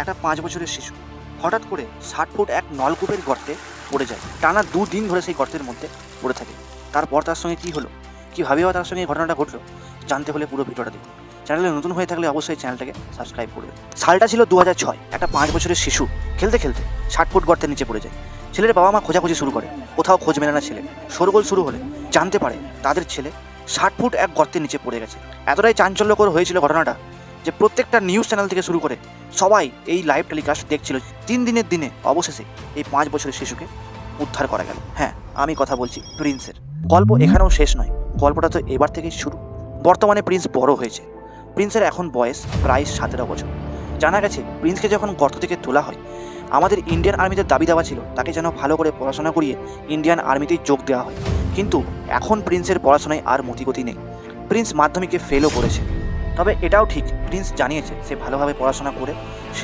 একটা 5 বছরের শিশু হঠাৎ করে 60 ফুট এক নলকূপের গর্তে পড়ে যায়। টানা 2 দিন ধরে সেই গর্তের মধ্যে পড়ে থাকে। তারপর তার সঙ্গে কী হলো, কীভাবেও তার সঙ্গে এই ঘটনাটা ঘটলো, জানতে হলে পুরো ভিডিওটা দেখুন। চ্যানেলে নতুন হয়ে থাকলে অবশ্যই চ্যানেলটাকে সাবস্ক্রাইব করবে। সালটা ছিল 2006। একটা 5 বছরের শিশু খেলতে খেলতে 60 ফুট গর্তের নিচে পড়ে যায়। ছেলের বাবা মা খোঁজাখুঁজি শুরু করে, কোথাও খোঁজ মেলে না ছেলে। শোরগোল শুরু হলে জানতে পারে তাদের ছেলে 60 ফুট এক গর্তের নিচে পড়ে গেছে। এতটাই চাঞ্চল্যকর হয়েছিল ঘটনাটা যে প্রত্যেকটা নিউজ চ্যানেল থেকে শুরু করে সবাই এই লাইভ টেলিকাস্ট দেখছিল। 3 দিনের দিনে অবশেষে এই 5 বছরের শিশুকে উদ্ধার করা গেল। হ্যাঁ, আমি কথা বলছি প্রিন্সের। গল্প এখানেও শেষ নয়, গল্পটা তো এবার থেকেই শুরু। বর্তমানে প্রিন্স বড় হয়েছে। প্রিন্সের এখন বয়স প্রায় 17 বছর। জানা গেছে প্রিন্সকে যখন গর্ত থেকে তোলা হয়, আমাদের ইন্ডিয়ান আর্মিতে দাবি দেওয়া ছিল তাকে যেন ভালো করে পড়াশোনা করিয়ে ইন্ডিয়ান আর্মিতেই যোগ দেওয়া হয়। কিন্তু এখন প্রিন্সের পড়াশোনায় আর মতিগতি নেই। প্রিন্স মাধ্যমিকে ফেলও করেছে। তবে এটাও ঠিক, প্রিন্স জানিয়েছে সে ভালোভাবে পড়াশোনা করে